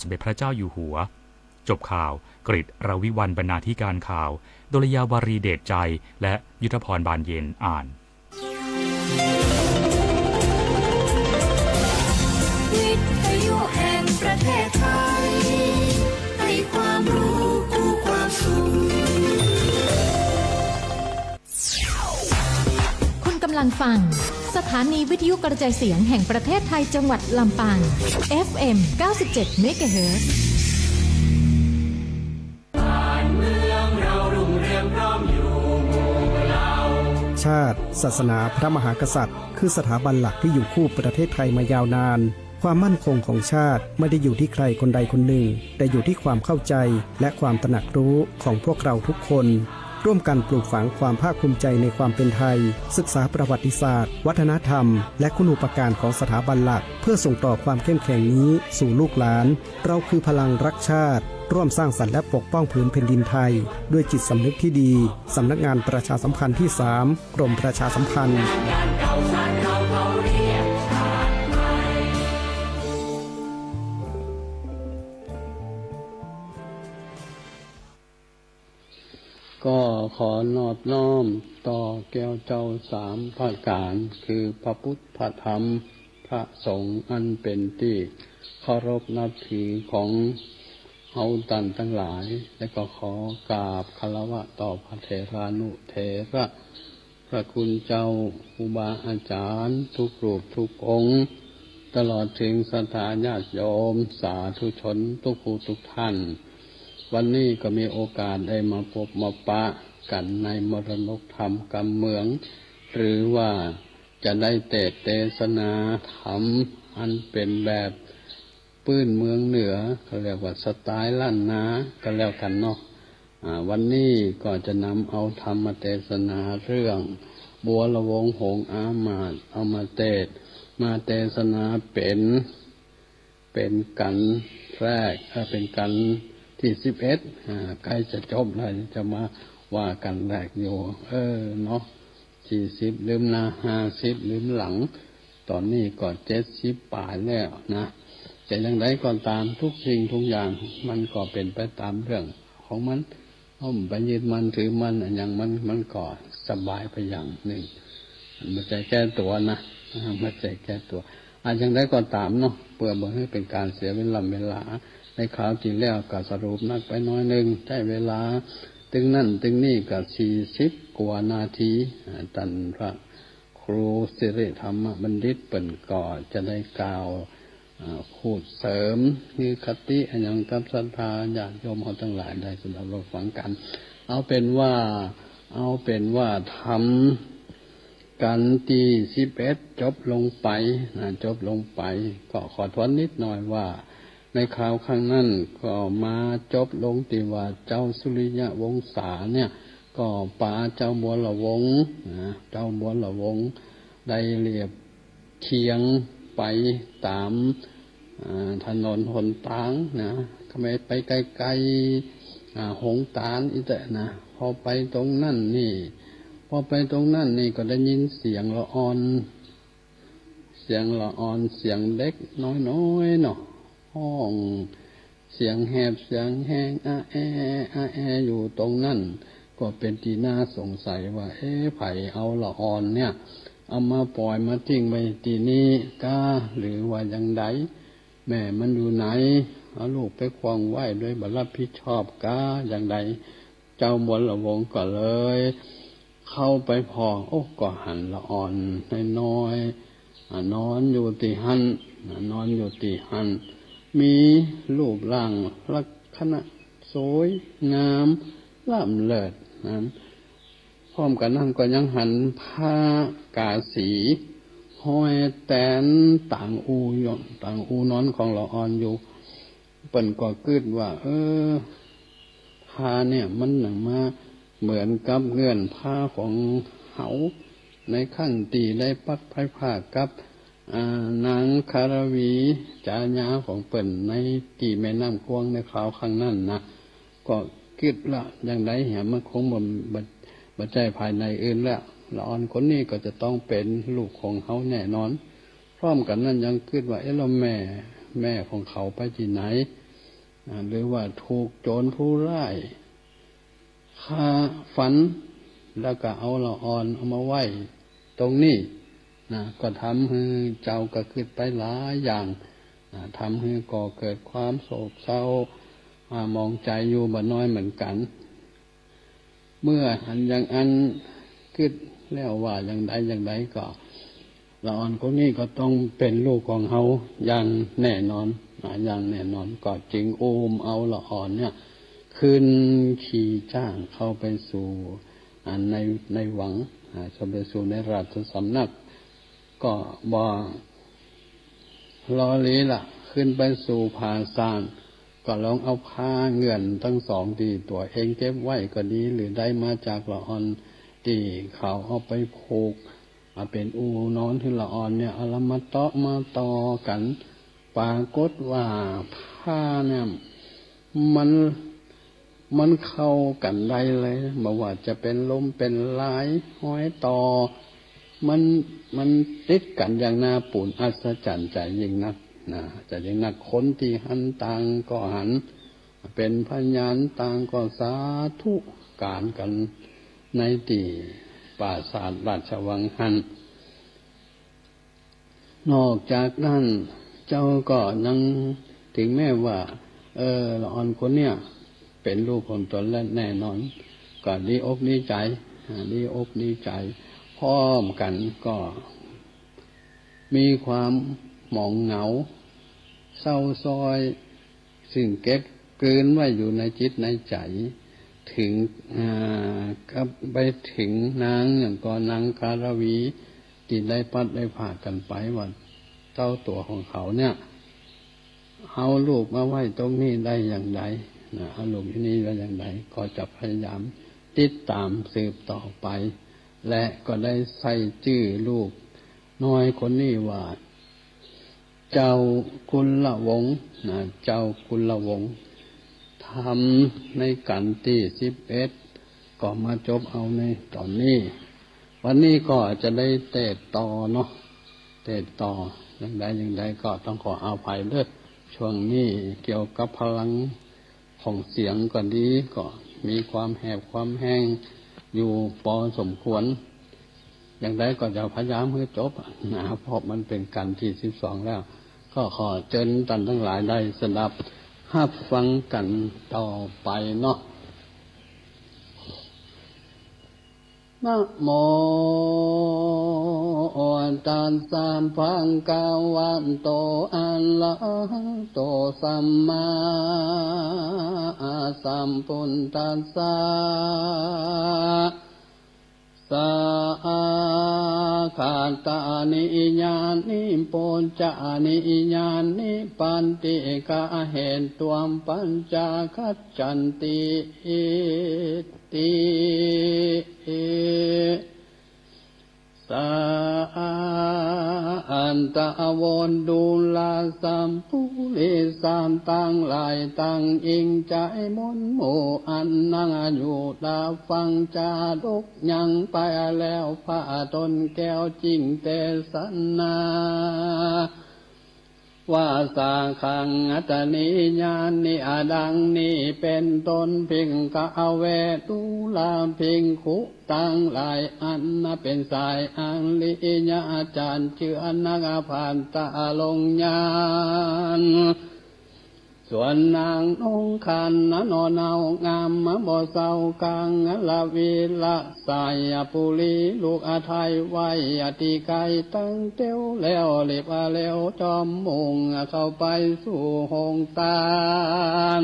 สมเด็จพระเจ้าอยู่หัวจบข่าวกฤษ รวิวรรณบรรณาธิการข่าวดุลยาวารีเดชใจและยุทธพรบานเย็นอ่านวิทยุแห่งประเทศไทยให้ความรู้คู่ความสุขคุณกำลังฟังสถานีวิทยุกระจายเสียงแห่งประเทศไทยจังหวัดลำปาง FM 97 MHz ชาติศาสนาพระมหากษัตริย์คือสถาบันหลักที่อยู่คู่ประเทศไทยมายาวนานความมั่นคงของชาติไม่ได้อยู่ที่ใครคนใดคนหนึ่งแต่อยู่ที่ความเข้าใจและความตระหนักรู้ของพวกเราทุกคนร่วมกันปลูกฝังความภาคภูมิใจในความเป็นไทยศึกษาประวัติศาสตร์วัฒนธรรมและคุณูปการของสถาบันหลักเพื่อส่งต่อความเข้มแข็งนี้สู่ลูกหลานเราคือพลังรักชาติร่วมสร้างสรรค์และปกป้องผืนแผ่นดินไทยด้วยจิตสำนึกที่ดีสำนักงานประชาสัมพันธ์ที่ 3 กรมประชาสัมพันธ์ก็ขอนอบน้อมต่อแก้วเจ้าสามประการคือพระพุทธพระธรรมพระสงฆ์อันเป็นที่เคารพนับถือของเฮาท่านทั้งหลายและก็ขอกราบคารวะต่อพระเถรานุเถระพระคุณเจ้าครูบาอาจารย์ทุกรูปทุกองค์ตลอดถึงศรัทธาญาติโยมสาธุชนทุกผู้ทุกท่านวันนี้ก็มีโอกาสได้มาพบมาปะกันในมรณกธรรมกำเมืองหรือว่าจะได้เทศนาธรรมอันเป็นแบบปื้นเมืองเหนือเขาเรียกว่าสไตล์ล้านนาก็แล้วกันเนาะวันนี้ก็จะนำเอาธรรมเทศนาเรื่องบัวละวงหงอามาตย์เอามาเทศนาเป็นกันแรกเป็นกันที่11ใกล้จะจบแล้วจะมาว่ากันแรกอยู่เนาะ40ลืมนะ50ลืมหลังตอนนี้ก็70ป่ายแล้วนะจะอย่างไรก็ตามทุกสิ่งทุกอย่างมันก็เป็นไปตามเรื่องของมันไปยึดมันถือมันอย่างมันก็สบายไปอย่างหนึ่งมันใจแก้ตัวนะมันใจแก้ตัวอย่างไรก็ตามเนาะเพื่อบ่ให้เป็นการเสียเวลาในข่าวที่แล้วก็สรุปนักไปน้อยนึงใช้เวลาถึงนั่นถึงนี่ก็40กว่านาทีท่านพระครูสิริธรรมบัณฑิตเปิ่นก็จะได้กล่าวพูดเสริมคือคติอันยังกับศรัทธาญาติโยมเขาทั้งหลายได้สำหรับเราฟังกันเอาเป็นว่าทำกันที่11จบลงไปก็ขอทวนนิดหน่อยว่าในคราวข้างนั้นก็มาจบลงที่ว่าเจ้าสุริยวงศาเนี่ยก็ป่าเจ้าบัวละวงเจ้าบัวละวงได้เรียบเคียงไปตามถนนหนทางนะทำไมไปไกลๆหงตาลอีแต่นะพอไปตรงนั่นนี่ก็ได้ยินเสียงละอ่อนเสียงเล็กน้อยเนาะห้องเสียงแหบเสียงแห้งแออยู่ตรงนั้นก็เป็นที่น่าสงสัยว่าไผเอาละอ่อนเนี่ยเอามาปล่อยมาทิ้งไว้ที่นี่กาหรือว่าอย่างใดแม่มันอยู่ไหนเอาลูกไปควางไว้ด้วยบ่รับผิดชอบกาอย่างใดเจ้าบัวละวงก็เลยเข้าไปพอก็หันละอ่อนน้อยนอนอยู่ที่หันมีรูปร่างลักษณะสวยงามล้ำเลิศนั้นพร้อมกันนั้นก็ยังหันผ้ากาสีห้อยแตนต่างอูนอนของละอ่อนอยู่เปิ่นก็กึดว่าผ้าเนี่ยมันหนังมาเหมือนกับเงื่อนผ้าของเหาในขั้นตีได้ปักไผ่ผ้ากับนางคารวีจาญาของเปิ่นในตีแม่น้ำกวงในคราวข้างนั้นนะก็คิดละอย่างไรเห็นมันคงบ่ใจภายในอื่นแล้วละอ่อนคนนี้ก็จะต้องเป็นลูกของเขาแน่นอนพร้อมกันนั้นยังคิดว่าเราแม่ของเขาไปที่ไหน หรือว่าถูกโจรผู้ร้ายฆ่าฝันแล้วก็เอาละอ่อนเอามาไว้ตรงนี้ก็ทำให้เจ้าก็คิดไปหลายอย่างทำให้ก่อเกิดความโศกเศร้ามองใจอยู่บ่น้อยเหมือนกันเมื่ออันอย่างอันคิดแล้วว่าอย่างใดอย่างใดก็ละอ่อนคนนี้ก็ต้องเป็นลูกของเขาอย่างแน่นอนอย่างแน่นอนก็จึงเอาละอ่อนเนี่ยขึ้นขี่จ้างเข้าไปสู่ในหวังเข้าไปสู่ในราชสำนักก็บ่รอลีล่ะขึ้นไปสู่ผาซานก็ลองเอาผ้าเงื่อนทั้งสองที่ตัวเองเก็บไว้ก็ดีหรือได้มาจากละอ่อนที่เขาเอาไปผูกเป็นอูนอนที่ละอ่อนเนี่ยเอามาต่อกันปรากฏว่าผ้าเนี่ยมันเข้ากันได้เลยบอกว่าจะเป็นลมเป็นลายห้อยต่อมันติดกันอย่างน่าปุ่นอัศจรรย์ใจยิ่งนักจะยิ่งนักคนที่หันต่างก็หันเป็นพยานต่างก็สาธุการกันในที่ปราสาทราชวังหันนอกจากนั้นเจ้าก็ยังถึงแม้ว่าละอ่อนคนเนี่ยเป็นลูกของตนและแน่นอนก็ดีอกดีใจพร้อมกันก็มีความหมองเหงาเศร้าซอยซึ่งเก็บเกินไว้อยู่ในจิตในใจถึงกับไปถึงนางอย่างก่อนนางการวีที่ได้พัดได้ผ่ากันไปว่าเจ้าตัวของเขาเนี่ยเอาลูกมาไว้ตรงนี้ได้อย่างไรเอาลูกที่นี่ได้อย่างไรก็จะพยายามติดตามสืบต่อไปและก็ได้ใส่ชื่อลูกน้อยคนนี้ว่าเจ้ากุลวงศ์เจ้ากุลวงศ์ทำในกันที่11ก็มาจบเอาในตอนนี้วันนี้ก็จะได้เตะต่อเนาะเตะต่ออย่างใดก็ต้องขออภัยด้วยช่วงนี้เกี่ยวกับพลังของเสียงก็ดีก็มีความแหบความแห้งอยู่พอสมควรอย่างใดก็จะพยายามให้จบเพราะมันเป็นกันที่12แล้วก็ขอเชิญท่านทั้งหลายได้สดับรับฟังกันต่อไปเนาะนะโมตัสสะภะคะวะโตอะระหะโตสัมมาสัมพุทธัสสะสัคขะตานิญาณิปุญจานิญาณิปันติกะเหนตวมปัญจคัจจันติสันตะวนดูลาสัมปุริสัมตังหลายตังอิงใจมนโมอันนั่งอยู่ตาฟังจาดกยังไปแล้วพระตนแก้วจริงเตสนาว่าสาขังอัตนิญาณิอดังนี้เป็นตนพิงกะเวตุลาพิงคุตังหลายอันเป็นสายอังลิญาจารย์เชื่อนักผ่านตาลงญาณส่วนนางองคันนอนเอางามมะบ่เศร้ากังละวิละสายปุลีลูกอาไทยไว้อติไกตั้งเต้วแล้วเล็บแล้วจอมมุงเข้าไปสู่หงตาล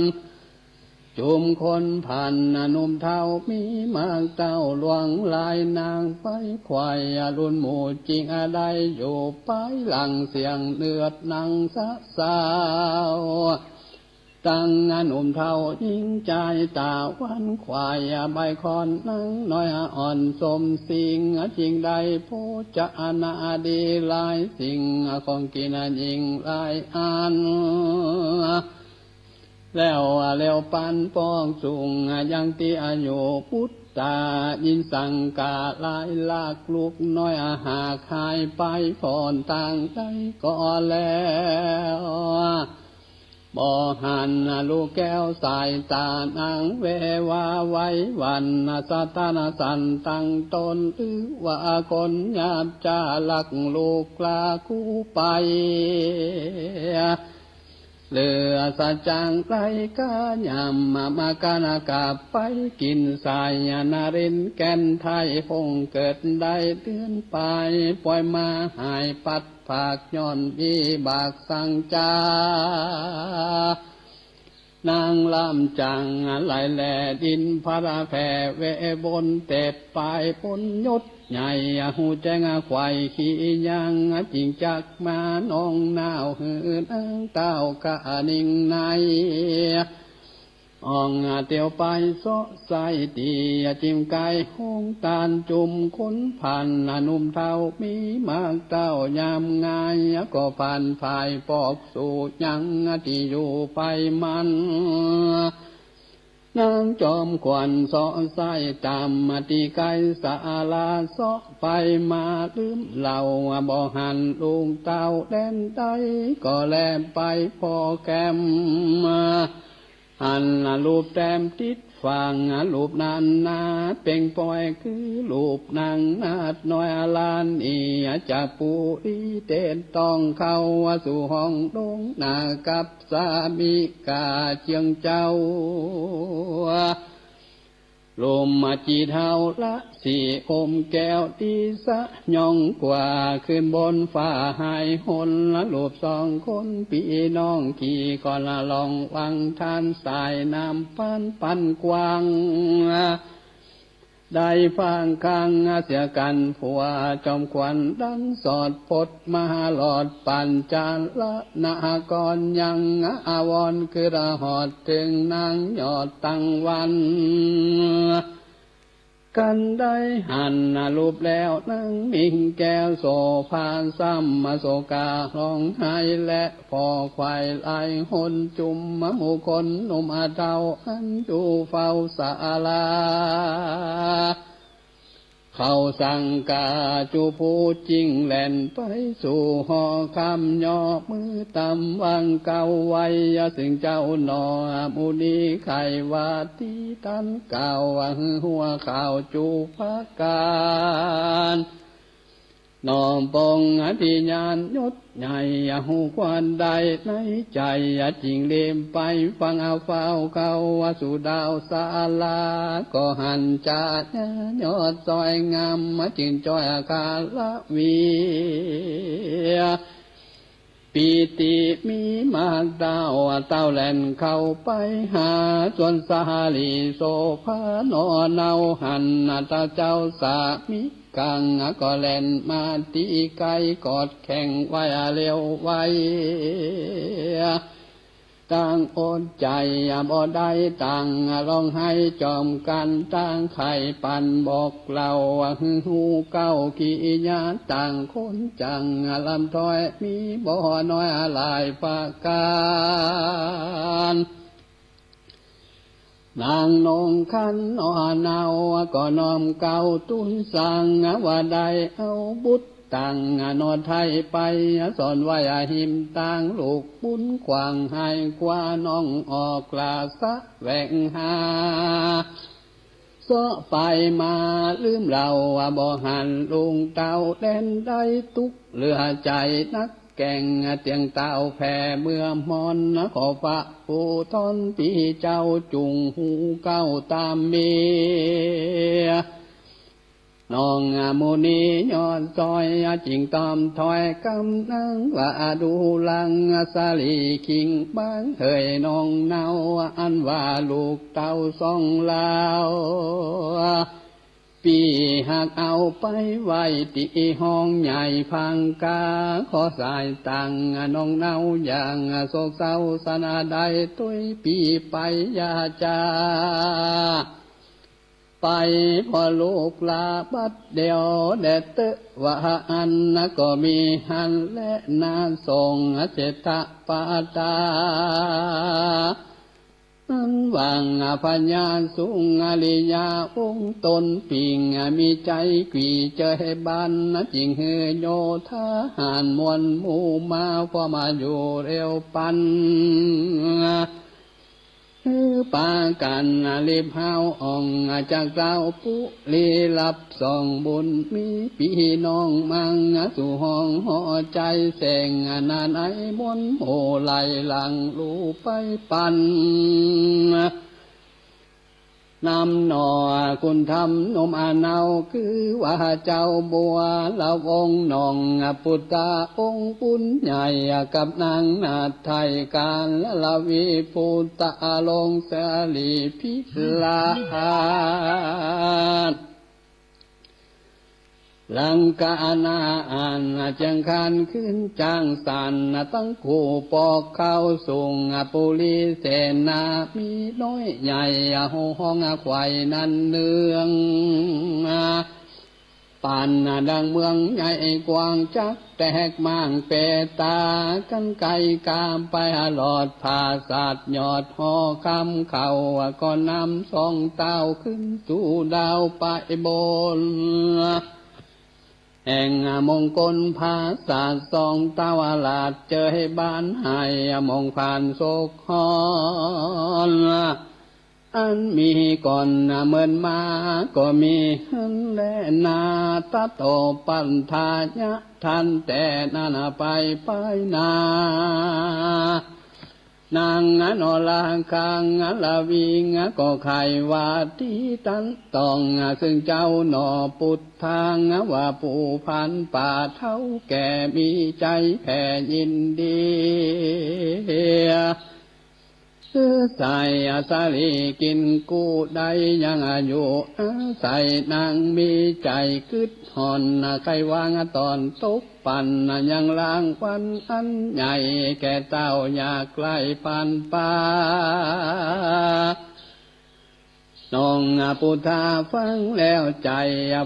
จุมคนพันนุ่มเท่ามีมากเต้าหลวงลายนางไปควายรุ่นหมู่จริงอะไรอยู่ไปหลังเสียงเลือดนางสาวตั้งงานเท่ายิ่งใจตาวันควายใบคอนนั่งน้อยอ่อนสมสิงจริงใดผู้จะนาดีลายสิ่งของกินยิ่งลายอันแล้วปันป้องสูงยังตีอายุพุทธายินสังกาลายลากลูกน้อยหาคายไปผ่อนต่างใจก็แล้ว บ่หันลูกแก้วสายตานางเววาไว้วันสัตนาสันตั้งตนหรือว่าคนหยาบจะลักลูกลาคู่ไปเหลือสัจจังไรกายามมากานากาไปกินสายนารินแก่นไทยพงเกิดได้เตือนไปปล่อยมาหายปัดผากย้อนวิบากสังจานางลำจังไหลแลดินพระแผ่เวบนเต็บปลายปนยศใหญ่หูแจ้งควายขี้ยังจริงจักมาน้องนาวหืนเต้ากะนิ่งในอ่องเตียวไปโซใสตีจิ้มไก่ห้องตาลจุ่มคนพันนุ่มเท่ามีมากเต้ายามงายก็พันภายปอกสู่ยังที่อยู่ไปมันนางจอมขวัญสอใสตามมาตีไก่สาลาสอไปมาลืมเหล่าบ่หันลุงเต้าแดนใดก็แลไปพอแกมหันรูปแต้มติดฟังรูปนานนาเป่งปอยคือรูปนางนาดน้อยลานอีจะปูดีเต้นต้องเข้าสู่ห้องดงนากับสามีกาเจียงเจ้าลมมาจีเท้าละสีอมแก้วตีสะย่องกว่าขึ้นบนฟ้าหายหนละลูบสองคนพี่น้องขี่ก่อนละลองวังทานสายน้ำปันกวางได้ฟังคังเสียกันผัวจอมขวัญดังสอดพดมาหลอดปันจานละนากรยังอาวรคือระหอดถึงนางยอดตั้งวันกันได้หันรูปแล้วนางมิงแก้วโสภาซ้ำมาโศการ้องไห้และพอควายไหลหนจุ่มหมู่คนหนุ่มอาเทาอันดูเฝ้าศาลาเขาสั่งกาจูผู้จริงแล่นไปสู่หอคำย่อมือตำวังเก่าไว้ซึ่งเจ้าหนอมูนีไขว่าที่ตันเก่าหัวข่าวจูพักการน้อมปองอธิญาณยศใหญ่หูควันใดในใจจริงเล่มไปฟังเอาเฝ้าเขาสู่ดาวศาลาก็หันจายอดซอยงามมาจึงจอยอาคาละวีปีติมีมากเต้าแล่นเข้าไปหาส่วนสาลีโสภานอเนาหันตาเจ้าสามิกังก็แล่นมาตีไก่กอดแข่งไว้เร็วไว้ต่างอดใจบ่ได้ต่างร้องให้จอมกันต่างไข่ปันบอกเราหูเก้าขี้ยาต่างคนจังลำถอยมีบ่น้อยหลายปากการนางนงคันนอนาวก็น้อมเก่าตุนสั่งว่าได้เอาบุตรต่างนอไทยไปสอนไว้หิมต่างลูกปุ้นขวางให้กว่าน้องออกลาสะแหวงหาโซไปมาลืมเราบ่หันลุงเต้าแดนได้ตุกเหลือใจนักแก่งเตียงเต้าแผ่เมื่อมอนขอฝะผู้ทนปีเจ้าจุงหูเก้าตามเมียน้องมูนียอดซอยจิงตอมถอยกำนังว่าดูลังสาลีคิงบางเฮยน้องเนาอันว่าลูกเต้าสองลาวปีหากเอาไปไว้ที่ห้องใหญ่พังกาขอสายตังน้องเนาอย่างโศกเศร้าสนาใดตุยปีไปยาจาไปพอลูกลาบัดเดียวเด็ดเตว่าอันก็มีหันและนาส่งเจตปาตาอัน วังปัญญาสูงอริยาองค์ตนปิงมีใจกวีเจอให้บ้านจิงเฮโยทหารมวลหมู่มาพอมาอยู่เร็วปันปากันรีบเฮาอ่องจากเจ้าปุลีรับส่องบุญมีพี่น้องมังสู่ห้องห่อใจแสงนานไอมนโหไหลหลังลูไปปันนำหน่อคุณทำนมอาเนาคือว่าเจ้าบัวละองค์นองพุทธาองค์ปุญใหญ่กับนางนาไทยการละวิพุทธาลงสลีพิลาลังกานาอันจังคันขึ้นจางสันตั้งคู่ปอกเข้าสูงปุรีเสนามีน้อยใหญ่ห้องควายนันเนืองปานดังเมืองใหญ่กว้างจักแตกมั่งเปตากันไกกามไปหลอดผาศาสตร์ยอดหอคำเข่าก็นำสองเต้าขึ้นสู่ดาวไปบนแห่งมงคลภาษาสองตาวลาดเจอให้บ้านหายมงผ่านโศกฮอนอันมีก่อนเมินมาก็มีและนาตาโตปันทายะทันแต่นานาไปนานางนอลาคังลาวิงก็ไขวาที่ตันตองซึ่งเจ้าหนอปุตทางว่าผู้พันป่าเท่าแก่มีใจแผ่ยินดีใส่สาลีกินกู้ได้ยังอยู่ใส่นางมีใจกึดหอนใครวางตอนตกปั่นยังล้างวันอันใหญ่แก่เต้าอยากไกลปันป่าน้องปุถาฟังแล้วใจ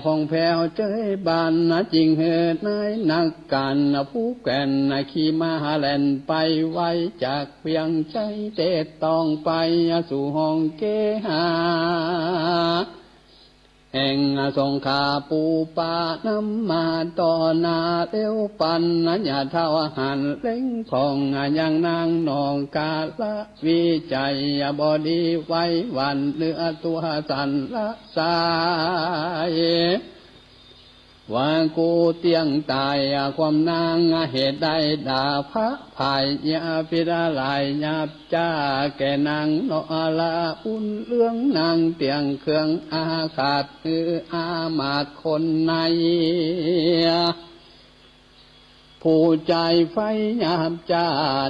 พองแผ้วเจยบานจริงเหตุนายนักการผู้แก่นขี่มาแล่นไปไว้จากเพียงใจเตะต้องไปสู่ห้องเกหาแห่งสงขาปูปานำมาต่อนาเลี้ยวปันอย่าเท่าหันเล่งของยังนางนองกาละวิจัยบอดีไว้วันเนื้อตัวสันละสายว่ากูเตียงตายความนางเหตุใดด่าพระภายยาพิดาลายยับจ้าแก่นางนอลาอุ่นเรื่องนางเตียงเครื่องอาขาดคืออามาตคนในผู้ใจไฟยับจ้า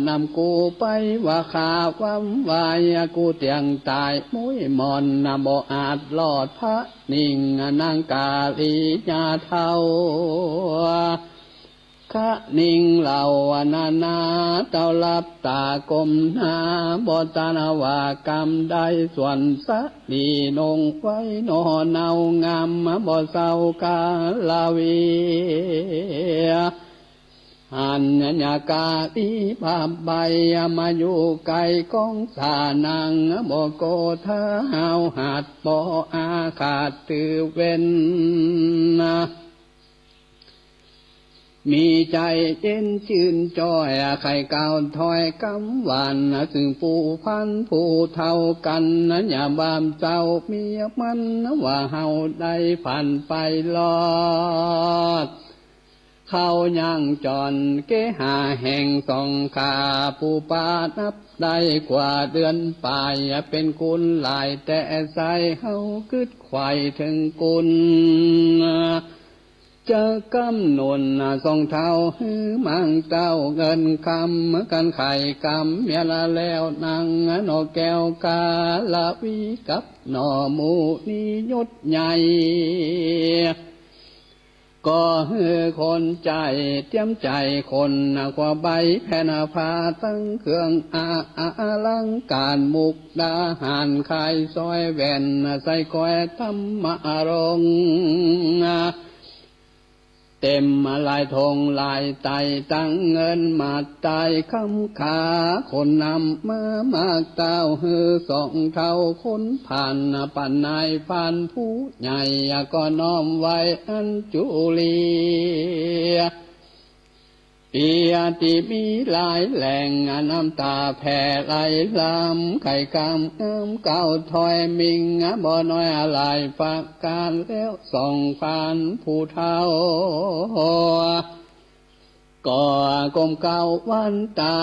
นำกูไปว่าขาวัมวายกูเตียงตายมุ้ยมอนบ่อาจลอดพระนิ่งนางกาลีญาเท่าคะนิ่งเหล่านานาเต้าลับตากลมหน้าบ่ตานาวากรรมได้ส่วนสะดีนงไว้นอเนางามบ่เศร้ากาลาวีอัญญากาติภาพใบมาอยู่ไกลกองสานังบ่โกทาหาวหัดบ่อาขาดตือเว้นมีใจเย็นชื่นจอยไข่เก่าถอยกำหวานซึ่งผู้พันผู้เท่ากันอย่าบามเจ้าเมียมันว่าเฮาได้ผ่านไปรอดเขายังจอนเกหาแห่งสองขาผู้ปานับได้กว่าเดือนปลายเป็นกุลหลายแต่ใส่เฮาคึดไข่ถึงกุลจะกำหนนสองเท้าฮือมังเต้าเงินคำกันไข่กำเมียละแล้วนางนอแก้วกาลาวีกับหนอหมูนิยศใหญ่ก็คือคนใจเตรียมใจคนกว่าใบแผ่นผ้าตั้งเครื่องอาลังการมุกดาหารขายซอยแว่นใส่ก้อยธรรมรง เต็มมาลายธงลายไตตั้งเงินมาตายคำขาคนนำมามากเต้าฮือสองเท่าคนผ่านปันนายผ่านผู้ใหญ่ก็น้อมไว้อันจุลีปีติมีหลายแหล่งน้ำตาแผ่ไหลลำไข่กำน้ำเก่าถอยมิงบ่น้อยอะไรประการแล้วส่องผ่านผู้เท่าก็กลมเก่าวันตา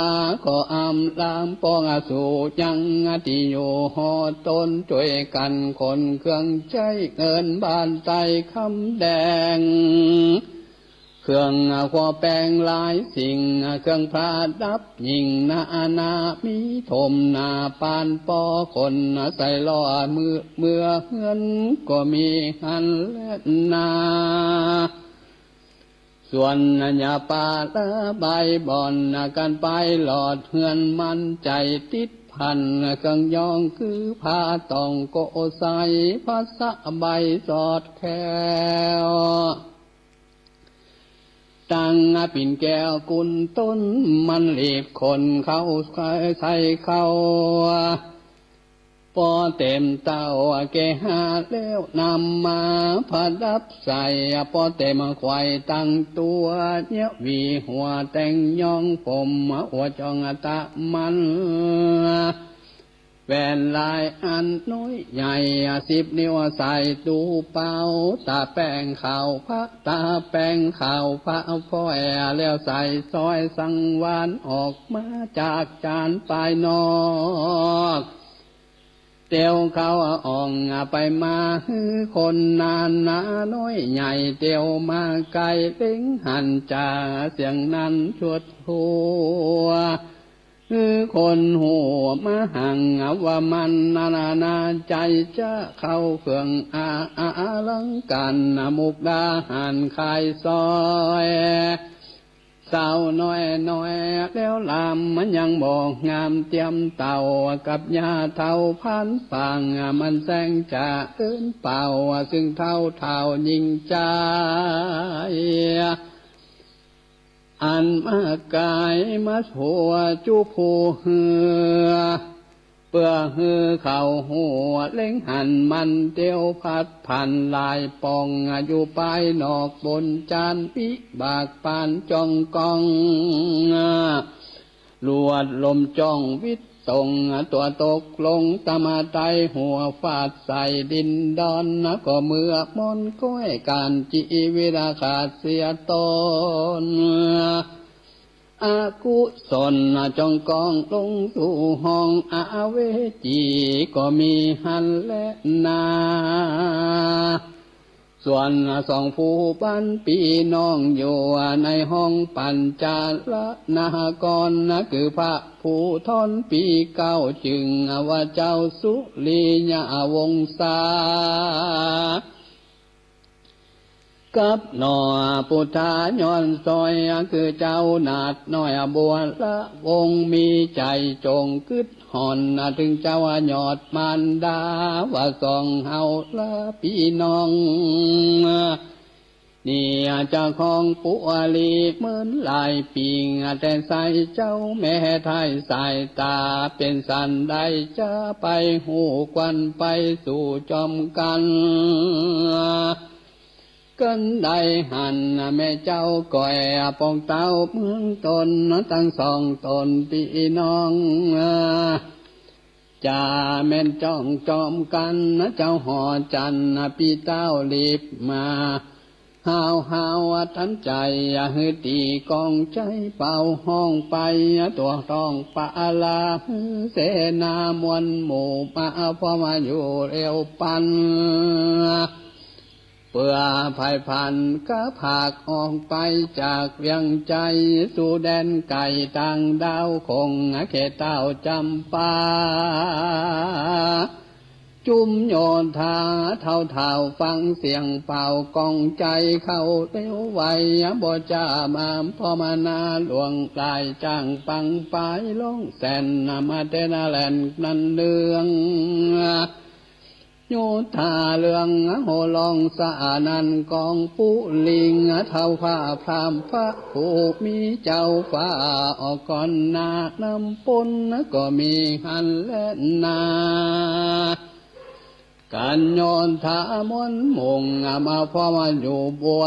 ก็อำลามปองสู่ยังที่อยู่หอต้นช่วยกันคนเครื่องใจเงินบานใจคำแดงเครื่องขอแปลงหลายสิ่งเครื่องพระดับยิ่งนามีถมนาปานปอคนใส่ล้อเมื่อเฮือนก็มีหันและนาส่วนยาปาละใบบอนกันไปหลอดเฮือนมันใจติดพันเครื่องยองคือผ้าตองโกใสภาษาใบสอดแควตั้งปิ่นแก้วกุนต้นมันหลีบคนเขาใส่เขาพอเต็มเต้าแกหาแล้วนำมาผดับใส่พอเต็มควายตั้งตัวเนี่ยวีหัวแต่งยองผมหัวจองตะมันแหวนลายอันน้อยใหญ่10 นิ้วใส่ตูเป้าตาแป้งขาวพระตาแป้งขาวพระพ่อยแล้วใส่ซอยสังวานออกมาจากจานปลายนอกเตียวเขาอ่องไปมาคนนานนาน้อยใหญ่เตียวมาไกลเล็งหันจ่าเสียงนั้นชวดหัวคนหัวมาหังว่ามันนาใจจะเข้าเครื่องลังกันมุกดาหันคายซอยสาวน้อยแล้วลำมันยังบอกงามเตรียมเต่ากับยาเท่าพันฟังมันแสงจะเอิ้นเป่าซึ่งเท่ายิ่งใจอันมากายมาหัวจูผู้เหือเปื่อหือเข่าหัวเล็งหันมันเตียวพัดพันลายปองอยู่ปลายนอกบนจานปิบากปานจ้องกองลวดลมจ้องวิตตรงตัวตกลงตะมาไตหัวฟาดใส่ดินดอนก็เมื่อมนก้อยการจีวิราขาดเสียตนอากุศลจองกองลงสู่ห้องอาเวจีก็มีหันและนาส่วนสองผู้บ้านปีน้องอยู่ในห้องปัญจาลนากรคือพระผู้ทนปีเก้าจึงว่าเจ้าสุริยาวงศากับหนอพุทธาย้อนซอยคือเจ้านาดน้อยบัวละวงมีใจจงกึดห่อนถึงเจ้ายอดมารดาว่าสองเฮาละพี่น้องนี่เจ้าของปุลีเหมือนลายปิงแต่ใส่เจ้าแม่ไทยสายตาเป็นสันได้จะไปหูควันไปสู่จอมกันกันได้หันแม่เจ้าก่อยปองเต้าเมืองตนตั้งสองตนพี่น้องจ่าแม่นจ้องจอมกันเจ้าหอจันพี่เต้ารีบมาหาวทันใจฮือตีกองใจเป่าห้องไปตัวร้องปาลาเสนามวลหมู่มาพอมาอยู่เร็วปันเพื่อภัยพันก็ผากออกไปจากเวียงใจสู่แดนไก่ต่างดาวคงเขตเต้าจำปาจุ่มโยนทาเท่าฟังเสียงเป่ากองใจเข้าเร็วไวบ่จ้ามาพอมานาหลวงกลายจ้างปังปายลงแสนมาเตนาแลนนันเดือง โยธาเรืองโหลองสานันกองปุลิงเท่าฟ้าพรามพระผู้มีเจ้าฟ้าออกก่อนนานำปนก็มีหันและนาการโยนทามนมงมาพอมาอยู่บัว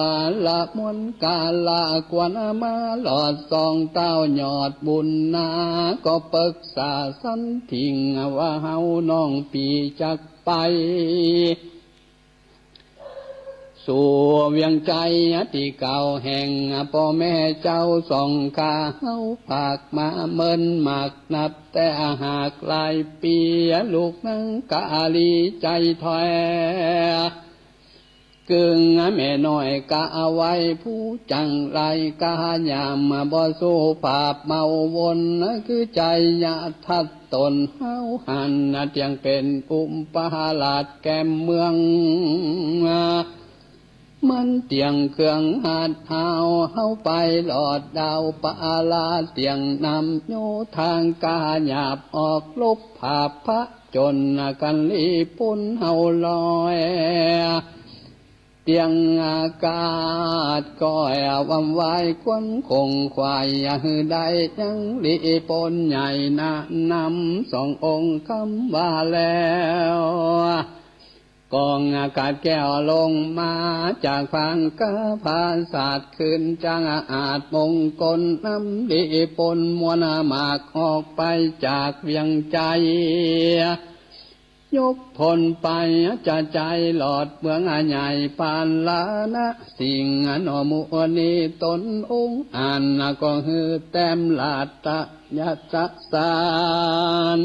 ละมนกาลากวนมาหลอดซองเต้าหยอดบุญนาก็ปรึกษาสันทิงว่าเฮาน้องปีจักไปสู่เวียงใจที่เก่าแห่งพ่อแม่เจ้าส่องกาเฮาปากมาเมินหมากนับแต่หากหลายปีลูกนังกาลีใจถอยกึ่งแม่น้อยกะเอาไว้ผู้จังไรกะยามบ่สู้ภาพเมาวนคือใจยะทัดตนเฮาหันเตียงเป็นอุมปาลาดแก้มเมืองมันเตียงเครื่องหาดเฮาไปหลอดดาวปาลาเตียงนำโยทางกาหยาบออกลบภาพพระจนกันลีปุ่นเฮาลอยเตียงอากาศก้อยวัมวายควนคงควายหือได้ยังลีปนใหญ่นานำสององค์คำว่าแล้วกองอากาศแก้วลงมาจากฟังกะพาศาสตร์ขึ้นจังอาจมงคลน้ำลีปนมวลมากออกไปจากเวียงใจยกพลไปจะใจหลอดเมืองใหญ่ปานลานะสิ่งนอมุนีตนองค์อ่านก็ฮือแต้มลาตะยัสสาน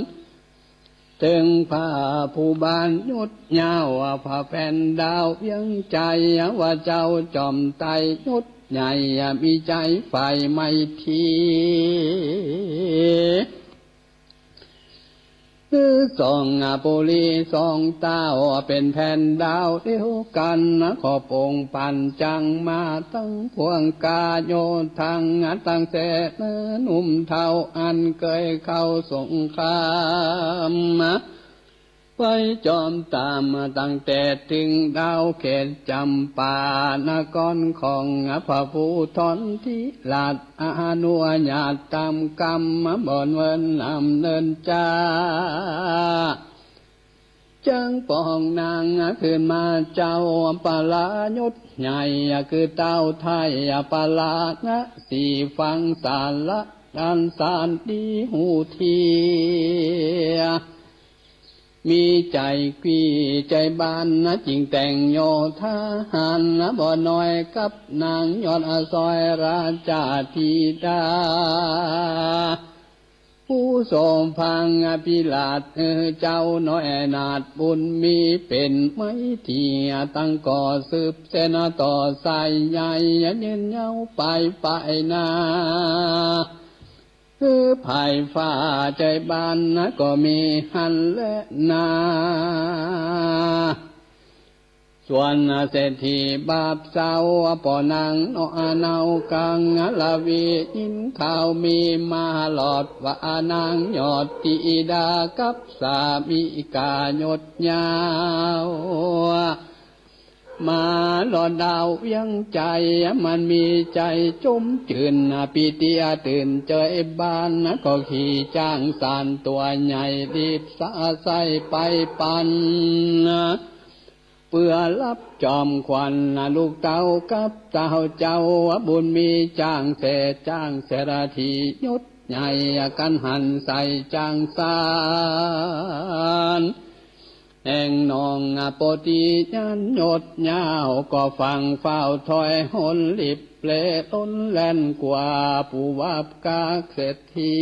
ถึงผ้าผู้บานยุดยาวผ้าแผ่นดาวยังใจว่าเจ้าจอมไตยุดใหญ่มีใจไฟไม่ทีสองปุรีสองเต้าเป็นแผ่นดาวเดียวกันขอปงปันจังมาตั้งพวงกาโยทางตั้งเสนหนุ่มเท่าอันเคยเข้าสงครามไปจอมตามตั้งแต่ถึงดาวเขตจำปานครของพระผู้ทนที่ลาดอนุญาตตามกรรมบ่อนเวินนำเนินจ้าจังปองนางขึ้นมาเจ้าปลายุดใหญ่คือเต้าไทยปลานะสีฟังสารละดันสารดีหูเทียมีใจกี้ใจบานจริงแต่งโยธาหารบ่น้อยกับนางยอดซอยราชาธิดาผู้ทรงพังพิลาศเจ้าน้อยนาดบุญมีเป็นไม้ที่ตั้งก่อสืบเสนต่อสายใหญ่ยืนเย้าไปนาคือภายฟ้าใจบานก็มีหันและนาส่วนเศรษฐีบาปเศร้าปอนางนอนาวกังลาวียินข่าวมีมาหลอดว่านางยอดตีดากับสามีกายดยาวมาหลอดดาวเวียงใจมันมีใจจุ่มจืนปีเตียตื่นเจยบ้านก็ขี่จ้างสานตัวใหญ่รีบสะใสไปปันเพื่อรับจอมควันลูกเต้ากับเจ้าเจ้าบุญมีจ้างเสราทียุดใหญ่กันหันใส่จ้างสานแห่งนองปฏิยันยดยาวก็ฟังเฝ้าถอยหนลิบเปลต้นแล่นกว่าผู้วับกาเศรษฐี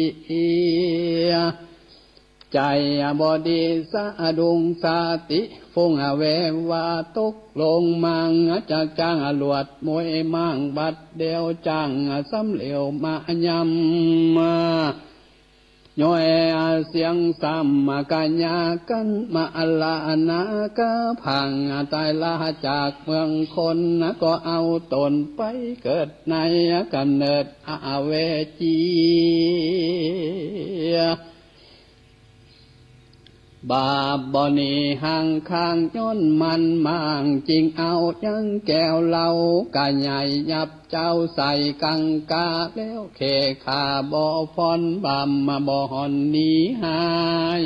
ใจบดีสะดุงสาติฟงเววาตกลงมังจากจ้างหลวดมวยมังบัดเดียวจ้างสำเหลวมายำมาย่อยเสียงซ้ำกัญญากันมาลานาก็พังตายลาจากเมืองคนก็เอาตนไปเกิดในกำเนิดอเวจี บาปบ่นีห่างข้างย้อนมันมางจริงเอายังแก้วเหล้ากะใหญ่ยับเจ้าใส่กังกาแล้วเคขาบ่ฟอนบำมาบ่หอนหนีหาย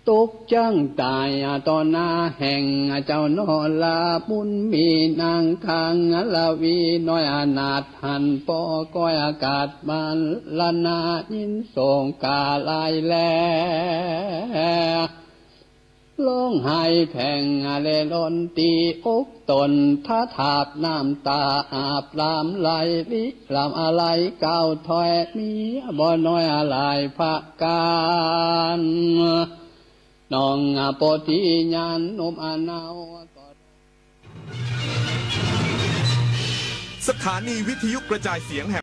ตุกจังตายต่อหน้าแห่งเจ้านอลาบุญมีนางคางลาวีน้อยอนาถหันปอก้อยอากาศบานละนายินส่งกาลายแลร้องไห้แผ่งเลลนตีอกตนท้าทาบน้ำตาอาบลามไหลลิลามอะไรก้าวถอยมีบ่น้อยอะไรภาการน้องโปธิญาณนุมอนาว สถานีวิทยุกระจายเสียงแห่ง